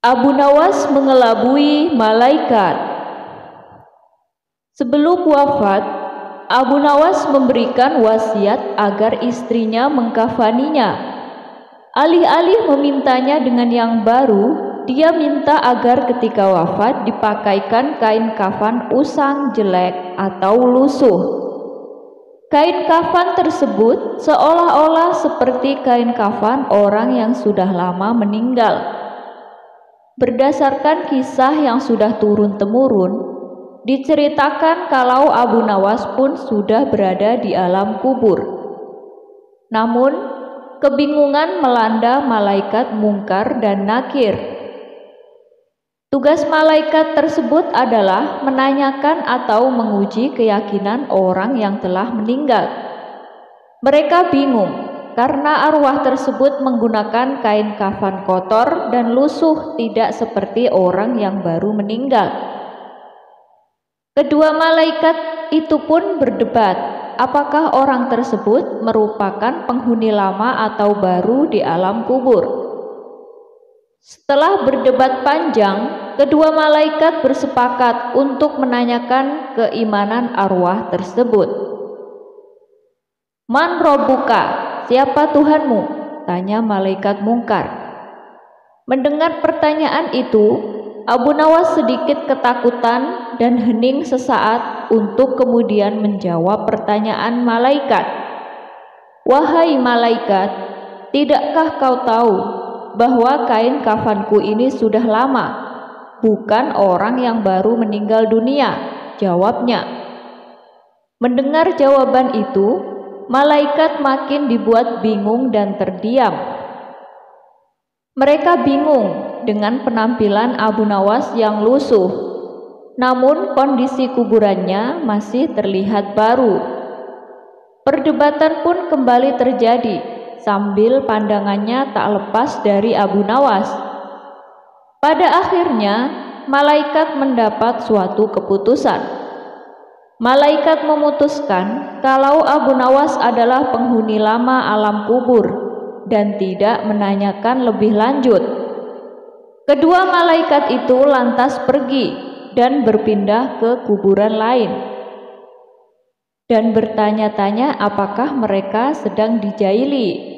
Abu Nawas mengelabui malaikat. Sebelum wafat, Abu Nawas memberikan wasiat agar istrinya mengkafaninya. Alih-alih memintanya dengan yang baru, dia minta agar ketika wafat dipakaikan kain kafan usang jelek atau lusuh. Kain kafan tersebut seolah-olah seperti kain kafan orang yang sudah lama meninggal. Berdasarkan kisah yang sudah turun-temurun, diceritakan kalau Abu Nawas pun sudah berada di alam kubur. Namun, kebingungan melanda malaikat Mungkar dan Nakir. Tugas malaikat tersebut adalah menanyakan atau menguji keyakinan orang yang telah meninggal. Mereka bingung karena arwah tersebut menggunakan kain kafan kotor dan lusuh, tidak seperti orang yang baru meninggal. Kedua malaikat itu pun berdebat, apakah orang tersebut merupakan penghuni lama atau baru di alam kubur. Setelah berdebat panjang, kedua malaikat bersepakat untuk menanyakan keimanan arwah tersebut. Man Robbuka, siapa Tuhanmu? Tanya malaikat Mungkar. Mendengar pertanyaan itu, Abu Nawas sedikit ketakutan dan hening sesaat untuk kemudian menjawab pertanyaan malaikat. Wahai malaikat, tidakkah kau tahu bahwa kain kafanku ini sudah lama, bukan orang yang baru meninggal dunia? Jawabnya. Mendengar jawaban itu, malaikat makin dibuat bingung dan terdiam. Mereka bingung dengan penampilan Abu Nawas yang lusuh, namun kondisi kuburannya masih terlihat baru. Perdebatan pun kembali terjadi sambil pandangannya tak lepas dari Abu Nawas. Pada akhirnya, malaikat mendapat suatu keputusan. Malaikat memutuskan kalau Abu Nawas adalah penghuni lama alam kubur dan tidak menanyakan lebih lanjut. Kedua malaikat itu lantas pergi dan berpindah ke kuburan lain dan bertanya-tanya apakah mereka sedang dijaili.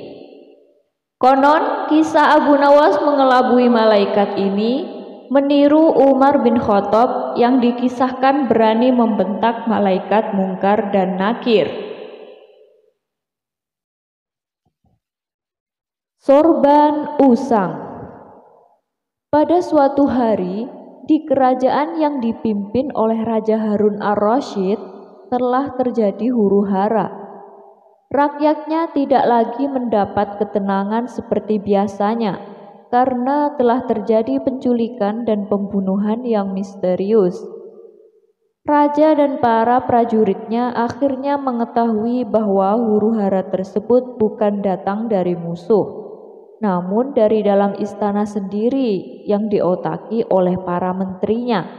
Konon kisah Abu Nawas mengelabui malaikat ini meniru Umar bin Khattab yang dikisahkan berani membentak malaikat Mungkar dan Nakir. Sorban usang. Pada suatu hari, di kerajaan yang dipimpin oleh Raja Harun ar-Rasyid telah terjadi huru-hara. Rakyatnya tidak lagi mendapat ketenangan seperti biasanya karena telah terjadi penculikan dan pembunuhan yang misterius. Raja dan para prajuritnya akhirnya mengetahui bahwa huru-hara tersebut bukan datang dari musuh, namun dari dalam istana sendiri yang diotaki oleh para menterinya.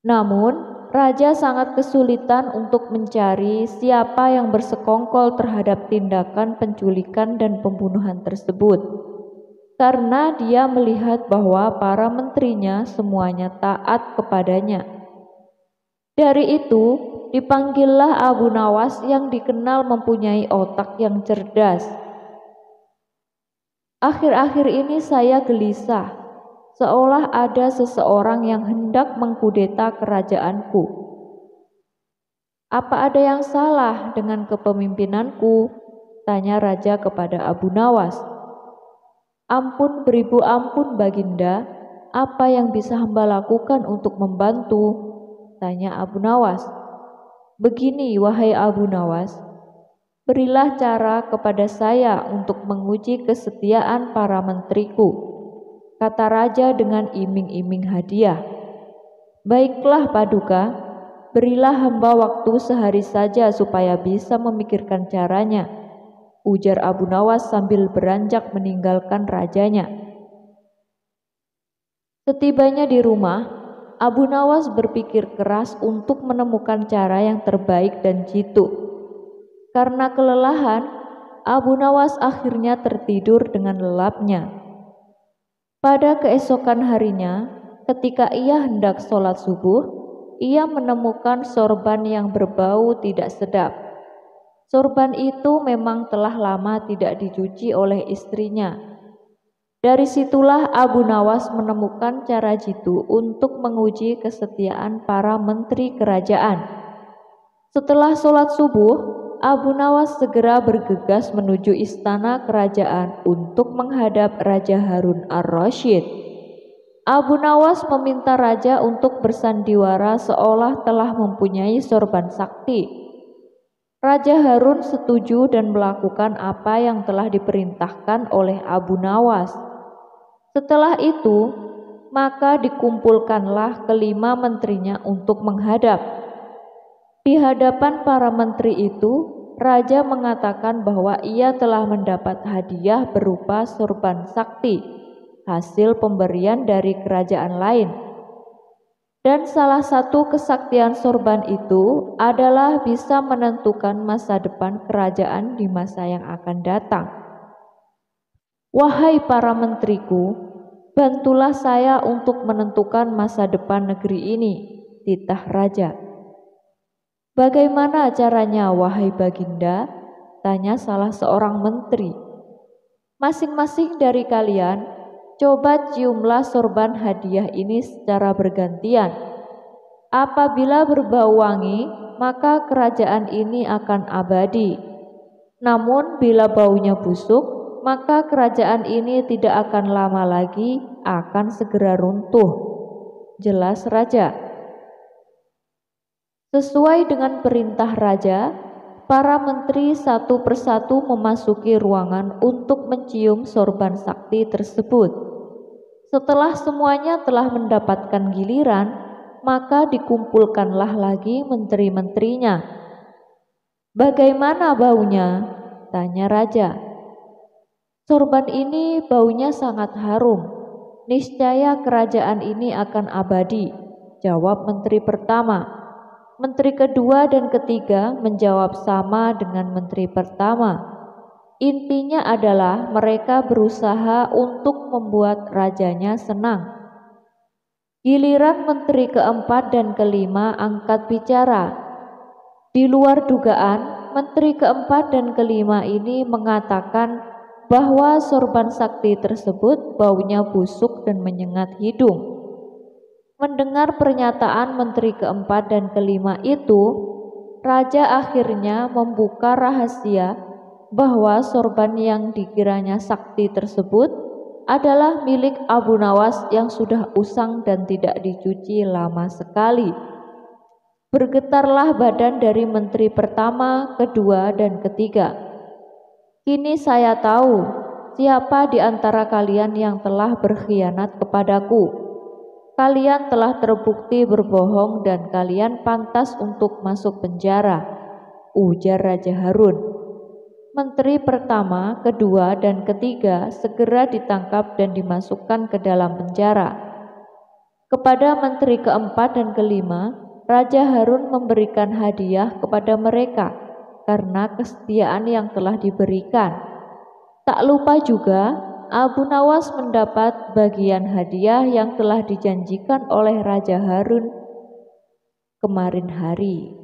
Namun, Raja sangat kesulitan untuk mencari siapa yang bersekongkol terhadap tindakan penculikan dan pembunuhan tersebut, karena dia melihat bahwa para menterinya semuanya taat kepadanya. Dari itu, dipanggillah Abu Nawas yang dikenal mempunyai otak yang cerdas. Akhir-akhir ini saya gelisah, seolah ada seseorang yang hendak mengkudeta kerajaanku. Apa ada yang salah dengan kepemimpinanku? Tanya Raja kepada Abu Nawas. Ampun beribu ampun Baginda, apa yang bisa hamba lakukan untuk membantu? Tanya Abu Nawas. Begini wahai Abu Nawas, berilah cara kepada saya untuk menguji kesetiaan para menteriku, kata Raja dengan iming-iming hadiah. Baiklah Paduka, berilah hamba waktu sehari saja supaya bisa memikirkan caranya, ujar Abu Nawas sambil beranjak meninggalkan rajanya. Setibanya di rumah, Abu Nawas berpikir keras untuk menemukan cara yang terbaik dan jitu. Karena kelelahan, Abu Nawas akhirnya tertidur dengan lelapnya. Pada keesokan harinya, ketika ia hendak sholat subuh, ia menemukan sorban yang berbau tidak sedap. Sorban itu memang telah lama tidak dicuci oleh istrinya. Dari situlah Abu Nawas menemukan cara jitu untuk menguji kesetiaan para menteri kerajaan. Setelah sholat subuh, Abu Nawas segera bergegas menuju istana kerajaan untuk menghadap Raja Harun ar-Rasyid. Abu Nawas meminta raja untuk bersandiwara seolah telah mempunyai sorban sakti. Raja Harun setuju dan melakukan apa yang telah diperintahkan oleh Abu Nawas. Setelah itu, maka dikumpulkanlah kelima menterinya untuk menghadap. Di hadapan para menteri itu, raja mengatakan bahwa ia telah mendapat hadiah berupa sorban sakti, hasil pemberian dari kerajaan lain. Dan salah satu kesaktian sorban itu adalah bisa menentukan masa depan kerajaan di masa yang akan datang. Wahai para menteriku, bantulah saya untuk menentukan masa depan negeri ini, titah raja. Bagaimana caranya, wahai baginda? Tanya salah seorang menteri. Masing-masing dari kalian, coba ciumlah sorban hadiah ini secara bergantian. Apabila berbau wangi, maka kerajaan ini akan abadi. Namun bila baunya busuk, maka kerajaan ini tidak akan lama lagi akan segera runtuh. Jelas raja. Sesuai dengan perintah raja, para menteri satu persatu memasuki ruangan untuk mencium sorban sakti tersebut. Setelah semuanya telah mendapatkan giliran, maka dikumpulkanlah lagi menteri-menterinya. Bagaimana baunya? Tanya raja. Sorban ini baunya sangat harum. Niscaya kerajaan ini akan abadi, jawab menteri pertama. Menteri kedua dan ketiga menjawab sama dengan menteri pertama. Intinya adalah mereka berusaha untuk membuat rajanya senang. Giliran menteri keempat dan kelima angkat bicara. Di luar dugaan, menteri keempat dan kelima ini mengatakan bahwa sorban sakti tersebut baunya busuk dan menyengat hidung. Mendengar pernyataan menteri keempat dan kelima itu, raja akhirnya membuka rahasia bahwa sorban yang dikiranya sakti tersebut adalah milik Abu Nawas yang sudah usang dan tidak dicuci lama sekali. Bergetarlah badan dari menteri pertama, kedua, dan ketiga. Kini saya tahu siapa di antara kalian yang telah berkhianat kepadaku. Kalian telah terbukti berbohong dan kalian pantas untuk masuk penjara, ujar Raja Harun. Menteri pertama, kedua, dan ketiga segera ditangkap dan dimasukkan ke dalam penjara. Kepada menteri keempat dan kelima, Raja Harun memberikan hadiah kepada mereka karena kesetiaan yang telah diberikan. Tak lupa juga, Abu Nawas mendapat bagian hadiah yang telah dijanjikan oleh Raja Harun kemarin hari.